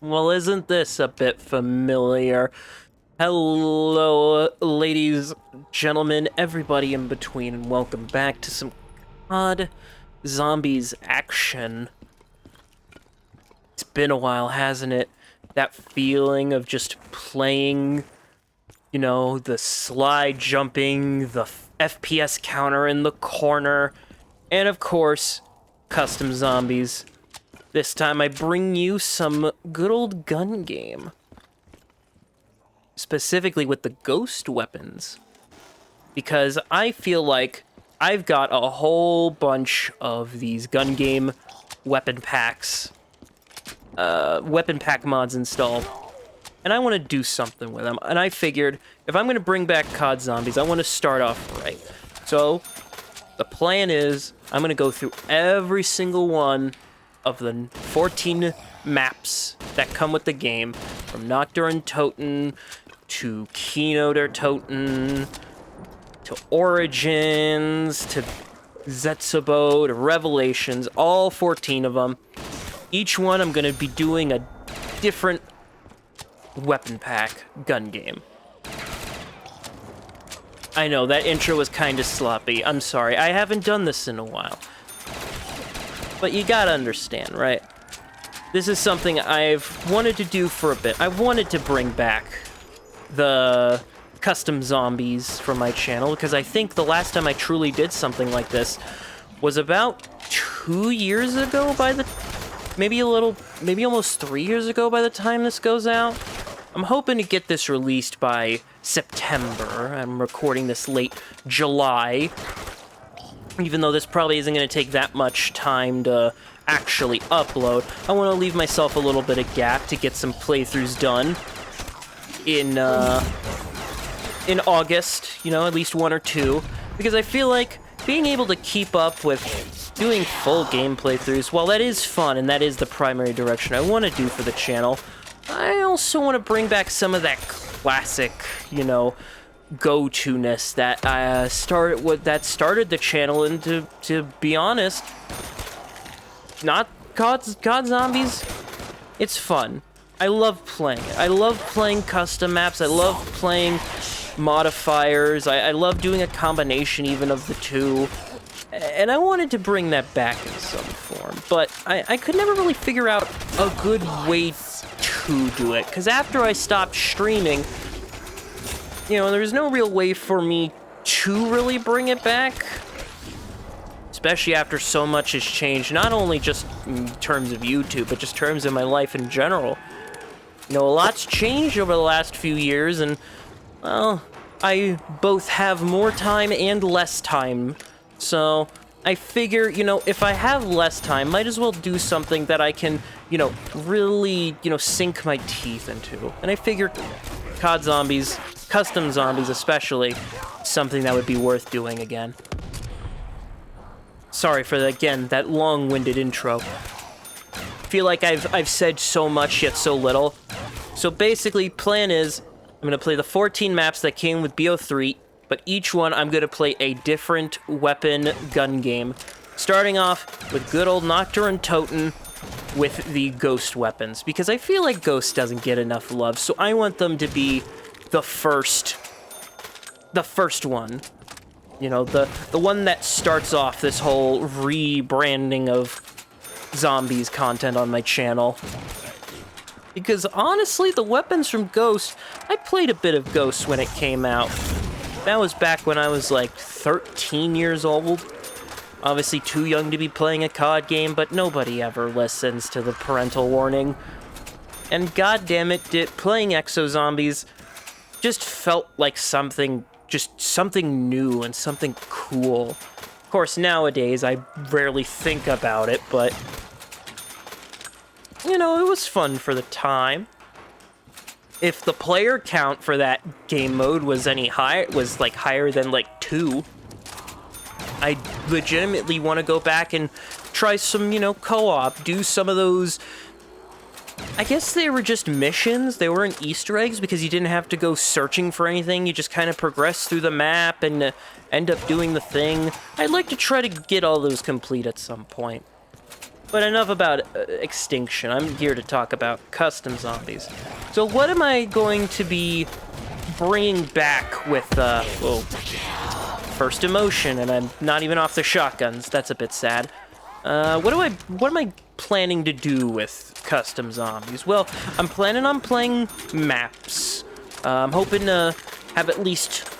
Well, isn't this a bit familiar? Hello, ladies, gentlemen, everybody in between, and welcome back to some odd zombies action. It's been a while, hasn't it? That feeling of just playing, the slide jumping, the FPS counter in the corner, and of course, custom zombies. This time I bring you some good old gun game. Specifically with the ghost weapons. Because I feel like I've got a whole bunch of these gun game weapon packs, weapon pack mods installed. And I want to do something with them. And I figured, if I'm going to bring back COD Zombies, I want to start off right. So, the plan is, I'm going to go through every single one of the 14 maps that come with the game, from Nacht Untoten to Untoten to Origins to Zetsubo to Revelations, all 14 of them. Each one I'm going to be doing a different weapon pack gun game. I know, that intro was kind of sloppy. I'm sorry, I haven't done this in a while. But you gotta understand, right? This is something I've wanted to do for a bit. I wanted to bring back the custom zombies from my channel, because I think the last time I truly did something like this was about 2 years ago maybe almost 3 years ago by the time this goes out. I'm hoping to get this released by September. I'm recording this late July. Even though this probably isn't going to take that much time to actually upload, I want to leave myself a little bit of gap to get some playthroughs done in August, at least 1 or 2, because I feel like being able to keep up with doing full game playthroughs, while that is fun and that is the primary direction I want to do for the channel, I also want to bring back some of that classic, go-to-ness that started the channel, and to be honest, not COD Zombies, it's fun. I love playing it. I love playing custom maps. I love playing modifiers. I love doing a combination even of the two. And I wanted to bring that back in some form, but I could never really figure out a good way to do it, because after I stopped streaming, there's no real way for me to really bring it back. Especially after so much has changed, not only just in terms of YouTube, but just terms of my life in general. A lot's changed over the last few years, and, well, I both have more time and less time. So, I figure, if I have less time, might as well do something that I can, really, sink my teeth into. And I figure COD Zombies, custom zombies especially, something that would be worth doing again. Sorry for, that long-winded intro. Feel like I've said so much yet so little. So basically, plan is, I'm going to play the 14 maps that came with BO3, but each one I'm going to play a different weapon gun game. Starting off with good old Nacht Untoten with the ghost weapons, because I feel like Ghost doesn't get enough love, so I want them to be the first one. The one that starts off this whole rebranding of zombies content on my channel. Because honestly, the weapons from Ghost, I played a bit of Ghost when it came out. That was back when I was like 13 years old. Obviously too young to be playing a COD game, but nobody ever listens to the parental warning. And goddammit, playing Exo Zombies just felt like something new and something cool. Of course, nowadays, I rarely think about it, but, it was fun for the time. If the player count for that game mode was higher than, 2, I legitimately want to go back and try some, co-op, do some of those. I guess they were just missions. They weren't Easter eggs because you didn't have to go searching for anything. You just kind of progress through the map and end up doing the thing. I'd like to try to get all those complete at some point. But enough about extinction. I'm here to talk about custom zombies. So what am I going to be bringing back with, whoa, first emotion, and I'm not even off the shotguns. That's a bit sad. What am I planning to do with custom zombies? Well, I'm planning on playing maps. I'm hoping to have at least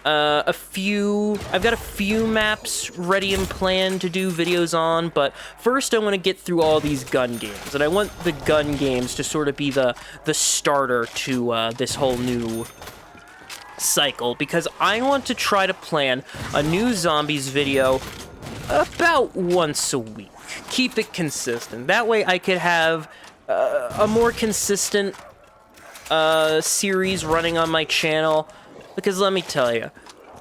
I've got a few maps ready and planned to do videos on, but first I want to get through all these gun games, and I want the gun games to sort of be the starter to this whole new cycle, because I want to try to plan a new zombies video about once a week. Keep it consistent. That way I could have a more consistent series running on my channel. Because let me tell you,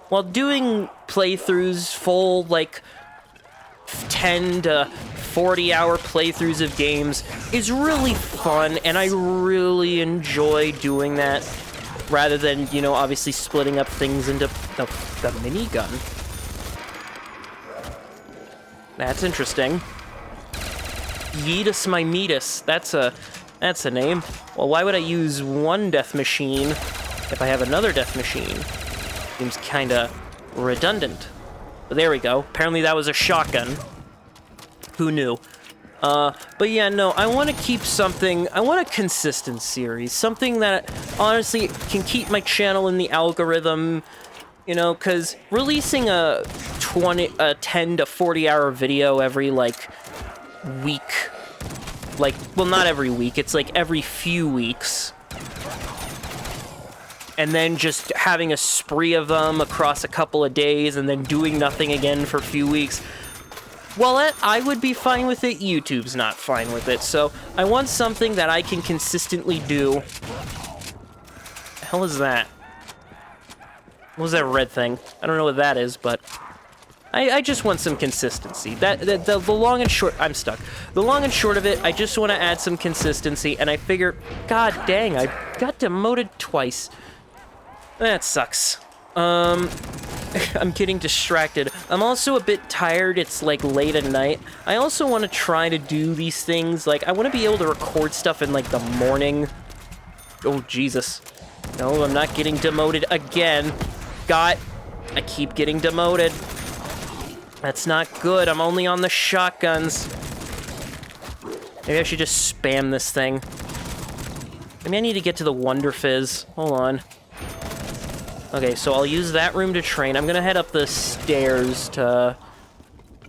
while doing playthroughs, full, like, 10 to 40-hour playthroughs of games is really fun, and I really enjoy doing that, rather than, you know, obviously splitting up things into the minigun. That's interesting. Yeetus my meatus. That's a name. Well, why would I use one death machine if I have another death machine? Seems kinda redundant. But there we go. Apparently that was a shotgun. Who knew? But yeah, no, I want to keep something, I want a consistent series. Something that, honestly, can keep my channel in the algorithm, you know, because releasing a 10 to 40 hour video every, like, week, like, well, not every week, it's like every few weeks, and then just having a spree of them across a couple of days and then doing nothing again for a few weeks, well, I would be fine with it. YouTube's not fine with it, so I want something that I can consistently do. The hell is that? What was that red thing? I don't know what that is, but I just want some consistency. The long and short, I'm stuck. The long and short of it, I just want to add some consistency, and I figure, god dang, I got demoted twice. That sucks. I'm getting distracted. I'm also a bit tired. It's like late at night. I also want to try to do these things. Like, I want to be able to record stuff in like the morning. Oh, Jesus. No, I'm not getting demoted again. I keep getting demoted. That's not good. I'm only on the shotguns. Maybe I should just spam this thing. Maybe I need to get to the Wonder Fizz. Hold on. Okay, so I'll use that room to train. I'm gonna head up the stairs to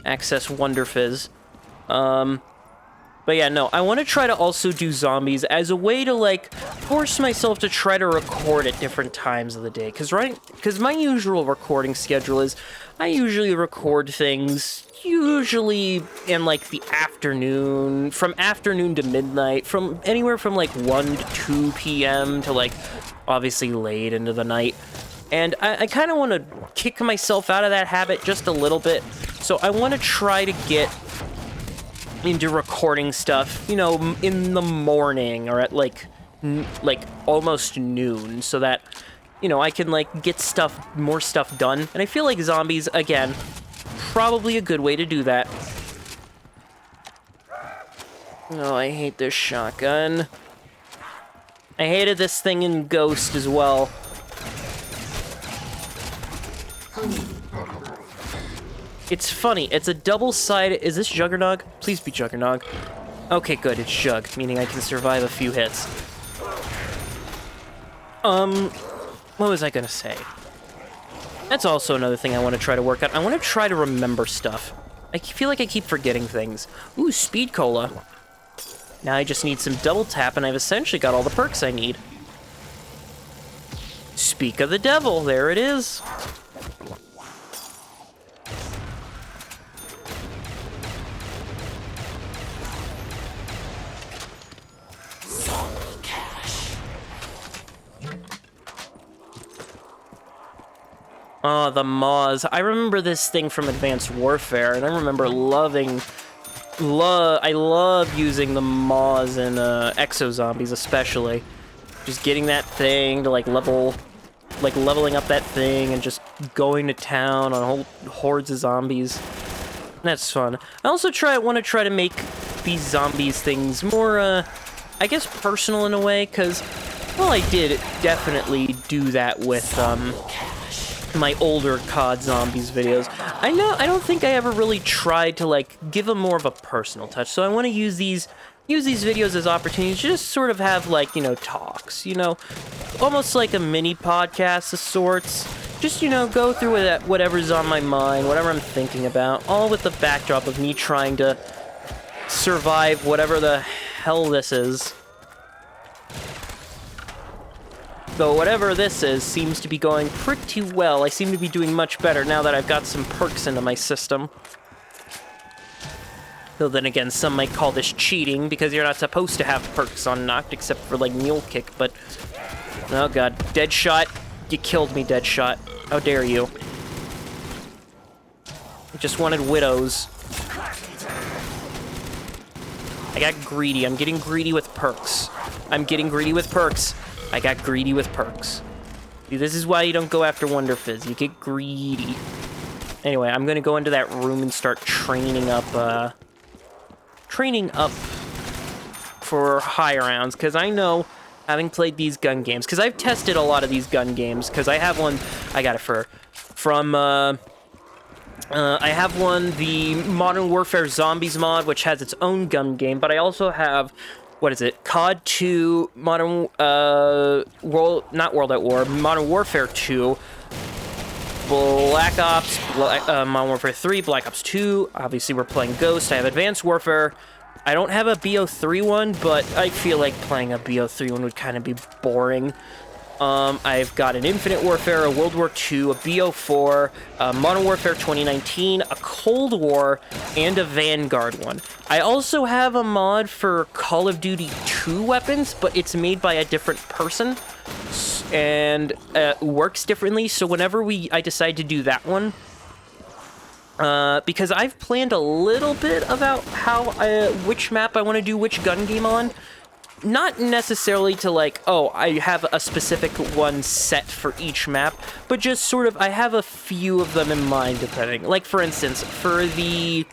access Wonder Fizz. But yeah, no, I want to try to also do zombies as a way to, like, force myself to try to record at different times of the day. Because my usual recording schedule is, I usually record things usually in, like, the afternoon, from afternoon to midnight, from anywhere from, like, 1 to 2 p.m. to, like, obviously late into the night. And I kind of want to kick myself out of that habit just a little bit. So I want to try to get into recording stuff, you know, in the morning or at like almost noon, so that, you know, I can like get more stuff done. And I feel like zombies, again, probably a good way to do that. Oh, I hate this shotgun. I hated this thing in Ghost as well. It's funny, it's a double-sided... Is this Juggernog? Please be Juggernog. Okay, good, it's Jug, meaning I can survive a few hits. What was I gonna say? That's also another thing I want to try to work on. I want to try to remember stuff. I feel like I keep forgetting things. Ooh, Speed Cola. Now I just need some double tap, and I've essentially got all the perks I need. Speak of the devil, there it is. Oh, the Maws. I remember this thing from Advanced Warfare, and I remember I love using the Maws in Exo Zombies, especially. Just getting that thing to, leveling up that thing and just going to town on whole hordes of zombies. That's fun. I also want to try to make these zombies things more, I guess personal in a way, because, well, I did definitely do that with, my older COD Zombies videos. I don't think I ever really tried to, like, give them more of a personal touch, so I want to use these videos as opportunities to just sort of have, like, you know, talks, you know, almost like a mini podcast of sorts. Just, you know, go through whatever's on my mind, whatever I'm thinking about, all with the backdrop of me trying to survive whatever the hell this is. Though whatever this is seems to be going pretty well. I seem to be doing much better now that I've got some perks into my system. Though then again, some might call this cheating, because you're not supposed to have perks on Nacht, except for, like, Mule Kick, but... Oh god. Deadshot. You killed me, Deadshot. How dare you. I just wanted widows. I got greedy. I'm getting greedy with perks. I'm getting greedy with perks. I got greedy with perks. See, this is why you don't go after Wonder Fizz. You get greedy. Anyway, I'm gonna go into that room and start training up for high rounds, because I know, having played these gun games, because I've tested a lot of these gun games, because I have one, I got it from, I have one, the Modern Warfare Zombies mod, which has its own gun game, but I also have, what is it, COD 2, Modern, not World at War, Modern Warfare 2, Black Ops, Modern Warfare 3, Black Ops 2, obviously we're playing Ghost, I have Advanced Warfare. I don't have a BO3 one, but I feel like playing a BO3 one would kind of be boring. I've got an Infinite Warfare, a World War II, a BO4, a Modern Warfare 2019, a Cold War, and a Vanguard one. I also have a mod for Call of Duty 2 weapons, but it's made by a different person, and works differently, so whenever I decide to do that one, because I've planned a little bit about how, which map I want to do which gun game on. Not necessarily to, like, oh, I have a specific one set for each map, but just sort of, I have a few of them in mind, depending. Like, for instance, for the,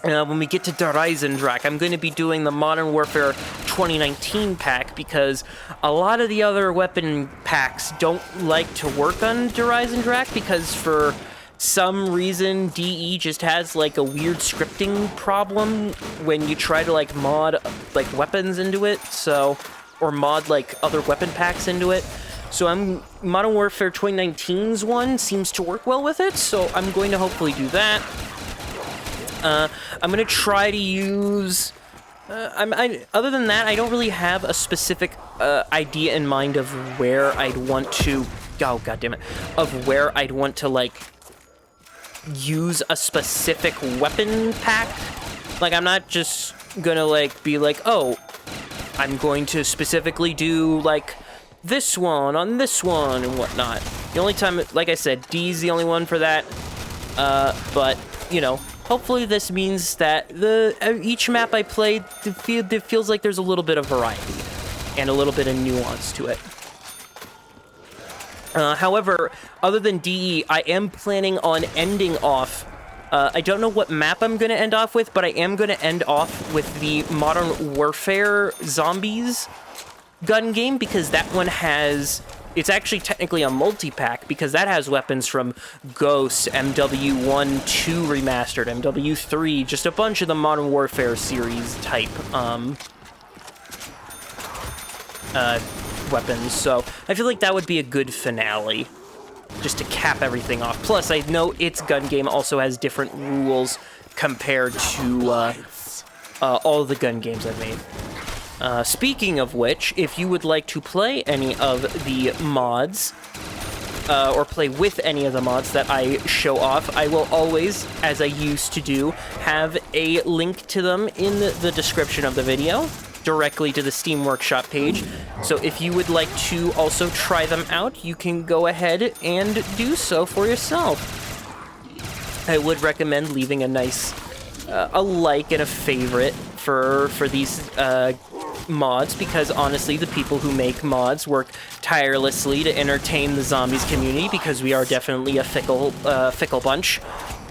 when we get to Der Eisendrache, I'm going to be doing the Modern Warfare 2019 pack, because a lot of the other weapon packs don't like to work on Der Eisendrache, because for some reason, DE just has, like, a weird scripting problem when you try to, like, mod, like, weapons into it, so, or mod, like, other weapon packs into it. So Modern Warfare 2019's one seems to work well with it, so I'm going to hopefully do that. I'm going to try to use... other than that, I don't really have a specific idea in mind of where I'd want to... Oh, goddammit. Of where I'd want to, like, use a specific weapon pack. Like, I'm not just gonna, like, be like, oh, I'm going to specifically do, like, this one on this one and whatnot. The only time, like I said, D's the only one for that. But, you know, hopefully this means that each map I play, it feels like there's a little bit of variety and a little bit of nuance to it. However, other than DE, I am planning on ending off, I don't know what map I'm going to end off with, but I am going to end off with the Modern Warfare Zombies gun game, because that one has, it's actually technically a multi-pack, because that has weapons from Ghost, MW1, 2 Remastered, MW3, just a bunch of the Modern Warfare series type, weapons, so I feel like that would be a good finale, just to cap everything off. Plus, I know its gun game also has different rules compared to all the gun games I've made. Speaking of which, if you would like to play any of the mods, or play with any of the mods that I show off, I will always, as I used to do, have a link to them in the description of the video, directly to the Steam Workshop page. So if you would like to also try them out, you can go ahead and do so for yourself. I would recommend leaving a nice, a like and a favorite for these mods, because honestly, the people who make mods work tirelessly to entertain the zombies community, because we are definitely a fickle bunch.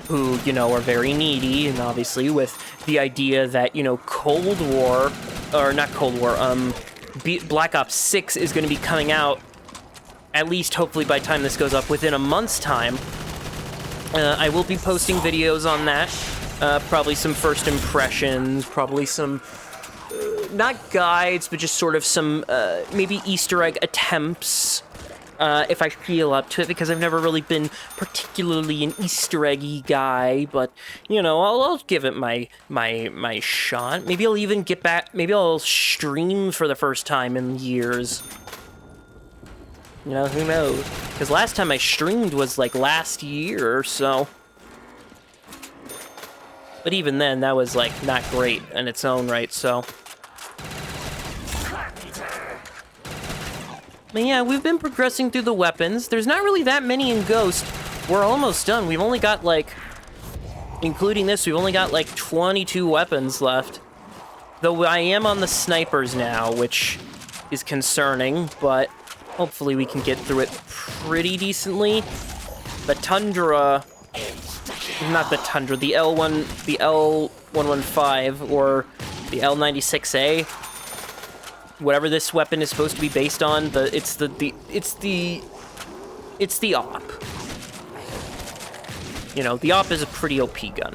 who, you know, are very needy, and obviously with the idea that, you know, Cold War, or not Cold War, Black Ops 6 is going to be coming out, at least hopefully by the time this goes up, within a month's time. I will be posting videos on that, probably some first impressions, probably some, not guides, but just sort of some, maybe Easter egg attempts, if I feel up to it, because I've never really been particularly an Easter eggy guy, but, you know, I'll give it my shot. Maybe I'll even get back, maybe I'll stream for the first time in years. You know, who knows? Because last time I streamed was, like, last year or so. But even then, that was, like, not great in its own right, so... But yeah, we've been progressing through the weapons. There's not really that many in Ghost. We're almost done. We've only got, like... Including this, we've only got, like, 22 weapons left. Though I am on the snipers now, which is concerning, but... Hopefully we can get through it pretty decently. The Tundra... Not the Tundra, the L115, or the L96A. Whatever this weapon is supposed to be based on, it's the op. You know, the op is a pretty OP gun.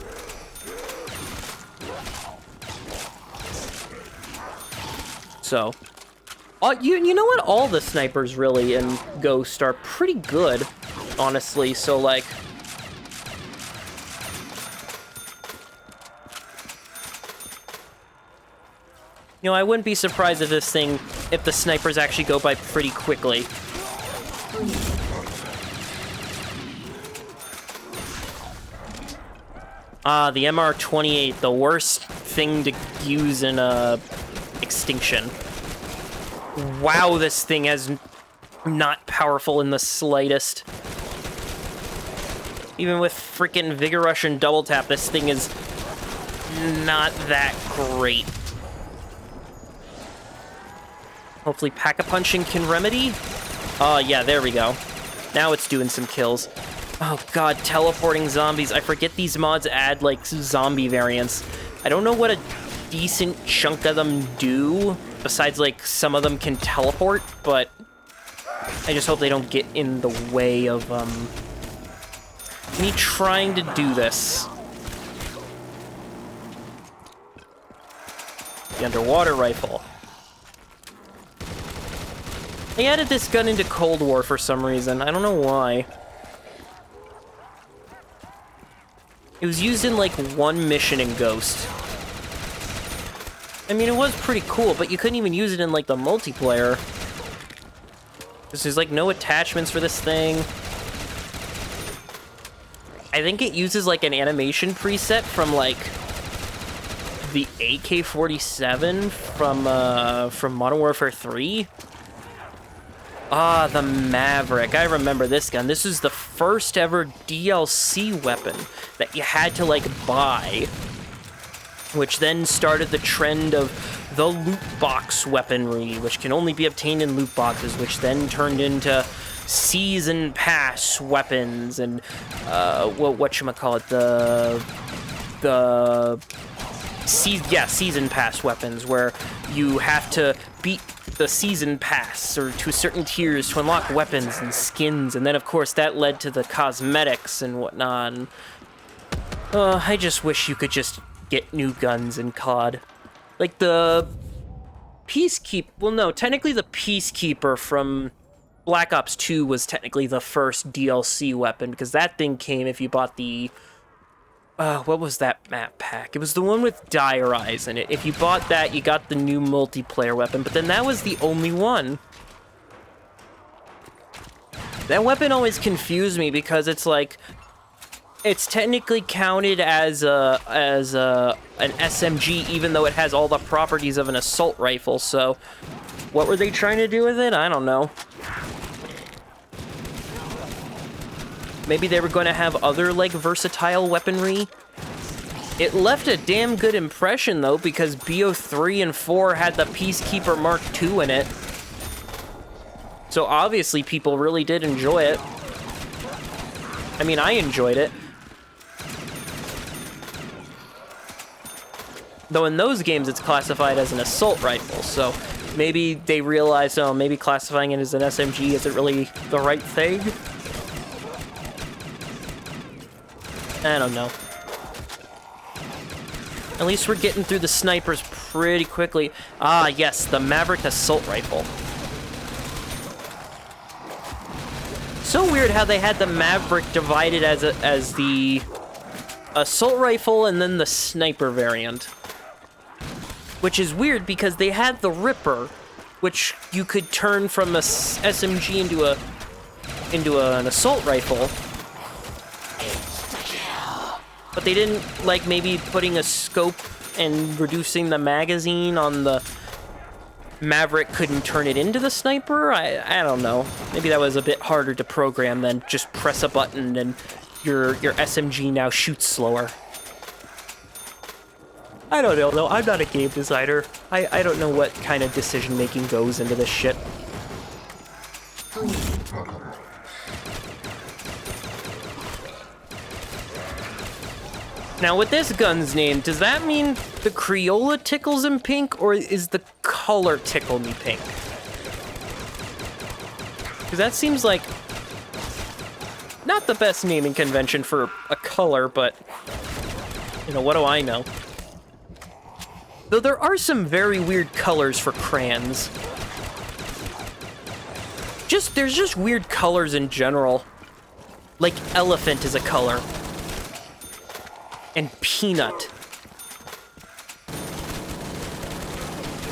So... you know what? All the snipers really in Ghost are pretty good, honestly, so, like... You know, I wouldn't be surprised if if the snipers actually go by pretty quickly. The MR28, the worst thing to use in Extinction. Wow, this thing is not powerful in the slightest. Even with freaking Vigor Rush and Double Tap, this thing is not that great. Hopefully Pack-a-Punching can remedy. Oh, yeah, there we go. Now it's doing some kills. Oh, God, teleporting zombies. I forget these mods add, like, zombie variants. I don't know what a decent chunk of them do. Besides, like, some of them can teleport, but I just hope they don't get in the way of, me trying to do this. The underwater rifle. They added this gun into Cold War for some reason. I don't know why. It was used in, like, one mission in Ghost. I mean, it was pretty cool, but you couldn't even use it in, like, the multiplayer. There's, like, no attachments for this thing. I think it uses, like, an animation preset from, like, the AK-47 from Modern Warfare 3. Ah, the Maverick. I remember this gun. This is the first ever DLC weapon that you had to, like, buy. Which then started the trend of the loot box weaponry, which can only be obtained in loot boxes, which then turned into season pass weapons and, whatchamacallit, season pass weapons, where you have to beat the season pass or to certain tiers to unlock weapons and skins, and then of course that led to the cosmetics and whatnot. And, I just wish you could just get new guns in COD. Like the Peacekeeper, well no, technically the Peacekeeper from Black Ops 2 was technically the first DLC weapon, because that thing came if you bought the what was that map pack? It was the one with Dire Eyes in it. If you bought that, you got the new multiplayer weapon, but then that was the only one. That weapon always confused me because it's like, it's technically counted as an SMG, even though it has all the properties of an assault rifle, so what were they trying to do with it? I don't know. Maybe they were going to have other, like, versatile weaponry. It left a damn good impression, though, because BO3 and 4 had the Peacekeeper Mark II in it. So obviously people really did enjoy it. I mean, I enjoyed it. Though in those games, it's classified as an assault rifle, so maybe they realized, oh, maybe classifying it as an SMG isn't really the right thing? I don't know. At least we're getting through the snipers pretty quickly. Ah, yes, the Maverick assault rifle. So weird how they had the Maverick divided as the assault rifle and then the sniper variant. Which is weird because they had the Ripper, which you could turn from a SMG into an assault rifle. But they didn't like maybe putting a scope and reducing the magazine on the Maverick couldn't turn it into the sniper? I don't know. Maybe that was a bit harder to program than just press a button and your SMG now shoots slower. I don't know, though. I'm not a game designer. I don't know what kind of decision-making goes into this shit. Now, with this gun's name, does that mean the Crayola tickles him pink, or is the color tickle me pink? Because that seems like not the best naming convention for a color, but, you know, what do I know? Though there are some very weird colors for crayons. There's just weird colors in general. Like elephant is a color. And peanut.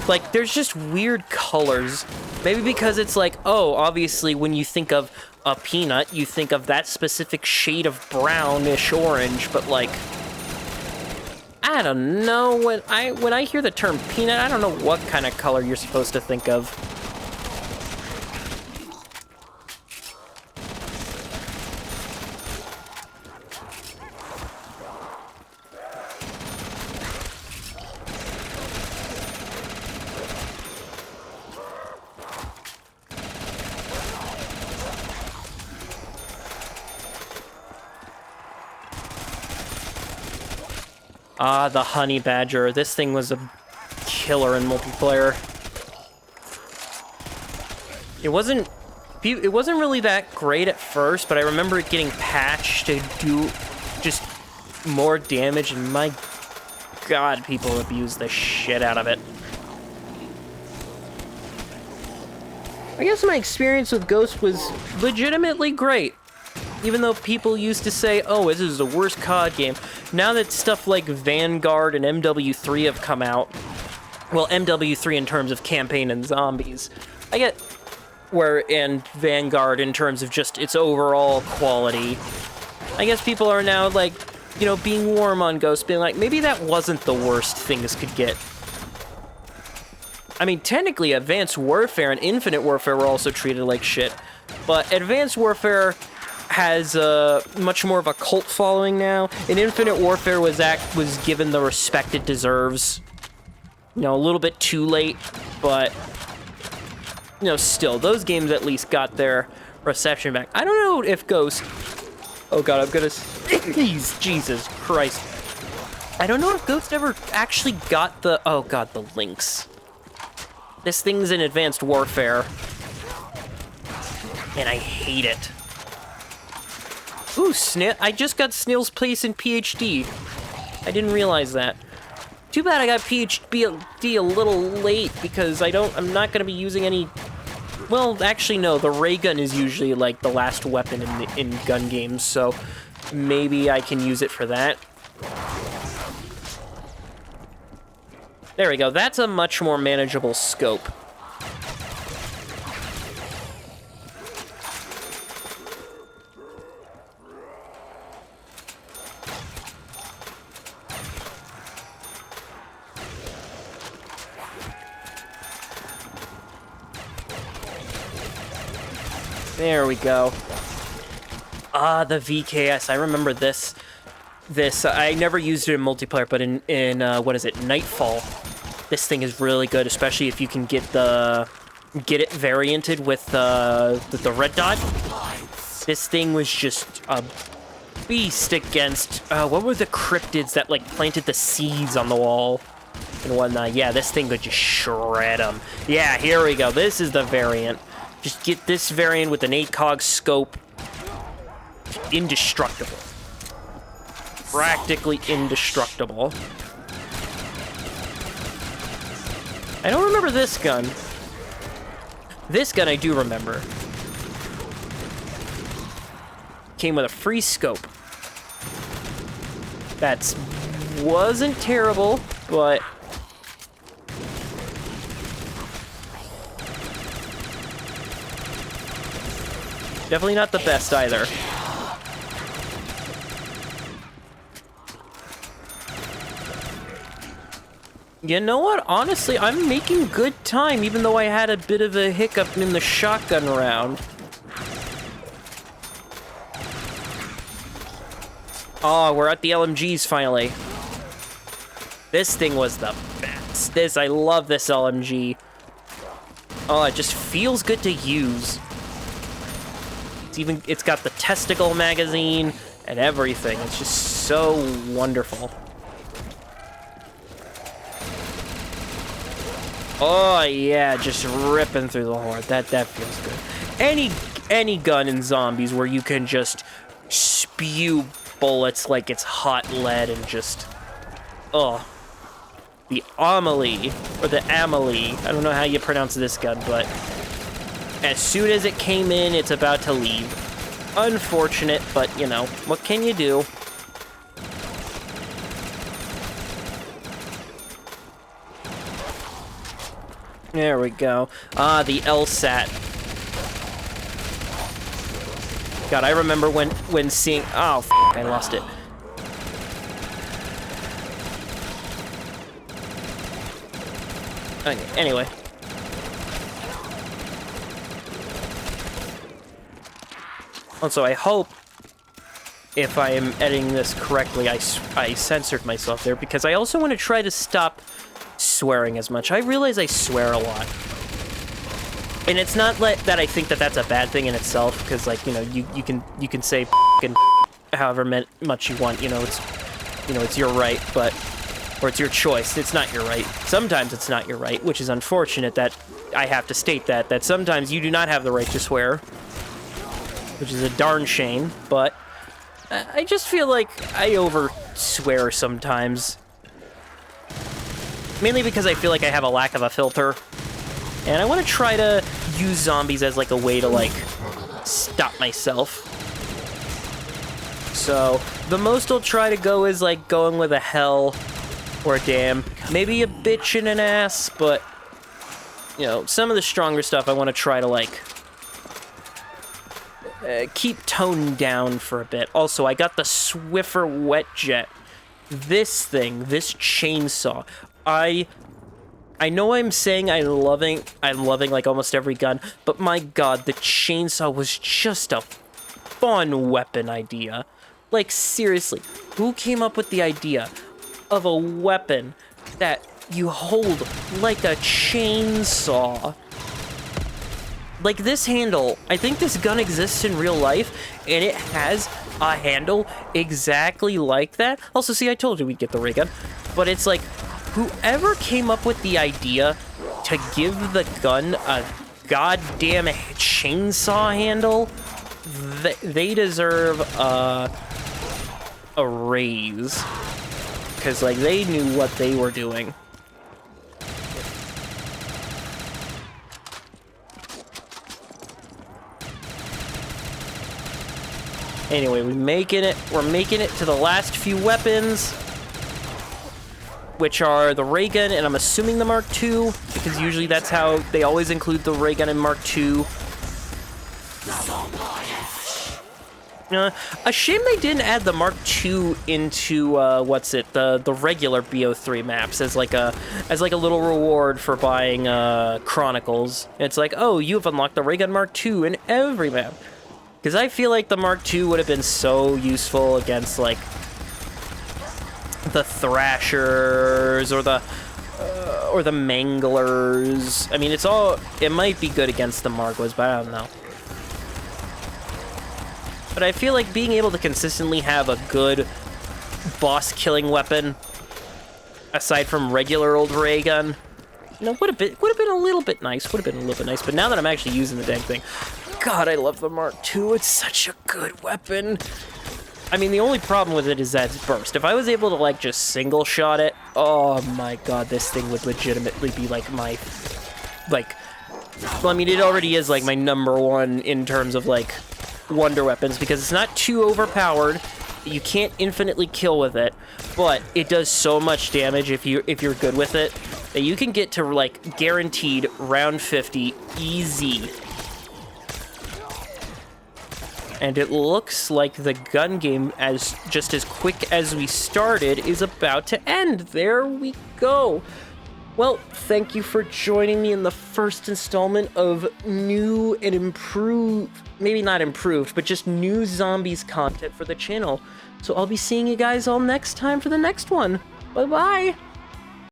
Like, there's just weird colors. Maybe because it's like, oh, obviously when you think of a peanut, you think of that specific shade of brownish orange, but like, I don't know, when I hear the term peanut, I don't know what kind of color you're supposed to think of. Ah, the honey badger. This thing was a killer in multiplayer. It wasn't really that great at first, but I remember it getting patched to do just more damage, and my god, people abuse the shit out of it. I guess my experience with Ghost was legitimately great. Even though people used to say, oh, this is the worst COD game, now that stuff like Vanguard and MW3 have come out, well, MW3 in terms of campaign and zombies, I get and Vanguard in terms of just its overall quality. I guess people are now, like, you know, being warm on Ghost, being like, maybe that wasn't the worst things could get. I mean, technically, Advanced Warfare and Infinite Warfare were also treated like shit, but Advanced Warfare has much more of a cult following now, and Infinite Warfare was given the respect it deserves. You know, a little bit too late, but, you know, still, those games at least got their reception back. I don't know if Ghost... Oh god, I'm gonna sneeze, Jesus Christ. I don't know if Ghost ever actually got the... Oh god, the links. This thing's in Advanced Warfare, and I hate it. Ooh, I just got Snail's Place in PhD. I didn't realize that. Too bad I got PhD a little late, because I'm not gonna be using any... Well, actually, no, the ray gun is usually, like, the last weapon in gun games, so maybe I can use it for that. There we go, that's a much more manageable scope. There we go. Ah, the VKS. I remember this. I never used it in multiplayer, but in what is it, Nightfall. This thing is really good, especially if you can get it varianted with the red dot. This thing was just a beast against what were the cryptids that like planted the seeds on the wall? and whatnot. Yeah, this thing could just shred them. Yeah, here we go. This is the variant. Just get this variant with an 8-cog scope. Indestructible. Practically indestructible. I don't remember this gun. This gun I do remember. Came with a free scope. That wasn't terrible, but definitely not the best either. You know what? Honestly, I'm making good time, even though I had a bit of a hiccup in the shotgun round. Oh, we're at the LMGs finally. This thing was the best. I love this LMG. Oh, it just feels good to use. It's got the testicle magazine and everything. It's just so wonderful. Oh yeah, just ripping through the horde. That feels good. Any gun in zombies where you can just spew bullets like it's hot lead and just, oh, the Amelie or the Amelie. I don't know how you pronounce this gun, but as soon as it came in, it's about to leave. Unfortunate, but you know, what can you do? There we go. Ah, the LSAT. God, I remember when seeing... Oh, f***, I lost it. Okay, anyway. Also, I hope, if I am editing this correctly, I censored myself there, because I also want to try to stop swearing as much. I realize I swear a lot. And it's not that I think that that's a bad thing in itself, because, like, you know, you can say and however much you want, you know, it's your right, but, or it's your choice. It's not your right. Sometimes it's not your right, which is unfortunate that I have to state that sometimes you do not have the right to swear, which is a darn shame, but I just feel like I over swear sometimes. Mainly because I feel like I have a lack of a filter. And I want to try to use zombies as like a way to like stop myself. So the most I'll try to go is like going with a hell or a damn. Maybe a bitch and an ass, but you know, some of the stronger stuff I want to try to like keep toned down for a bit. Also, I got the Swiffer Wet Jet. This thing, this chainsaw. I know I'm saying I'm loving like almost every gun, but my god, the chainsaw was just a fun weapon idea. Like seriously, who came up with the idea of a weapon that you hold like a chainsaw? Like this handle, I think this gun exists in real life, and it has a handle exactly like that. Also, see, I told you we'd get the ray gun, but it's like, whoever came up with the idea to give the gun a goddamn chainsaw handle, they deserve a raise. Because, like, they knew what they were doing. Anyway, we're making it to the last few weapons, which are the ray gun, and I'm assuming the Mark II, because usually that's how they always include the ray gun in Mark II. A shame they didn't add the Mark II into the regular BO3 maps as like a little reward for buying Chronicles. It's like, oh, you have unlocked the ray gun Mark II in every map. Because I feel like the Mark II would have been so useful against, like, the Thrashers or the Manglers. I mean, it might be good against the Margwas, but I don't know. But I feel like being able to consistently have a good boss-killing weapon aside from regular old ray gun. You know, would have been a little bit nice. But now that I'm actually using the dang thing, God, I love the Mark II. It's such a good weapon. I mean, the only problem with it is that it's burst. If I was able to, like, just single shot it, oh my God, this thing would legitimately be, like, my, like, well, I mean, it already is, like, my #1 in terms of, like, wonder weapons, because it's not too overpowered. You can't infinitely kill with it, but it does so much damage if you're good with it, that you can get to, like, guaranteed round 50 easy. And it looks like the gun game, just as quick as we started, is about to end. There we go. Well, thank you for joining me in the first installment of new and improved, maybe not improved, but just new zombies content for the channel. So I'll be seeing you guys all next time for the next one. Bye-bye.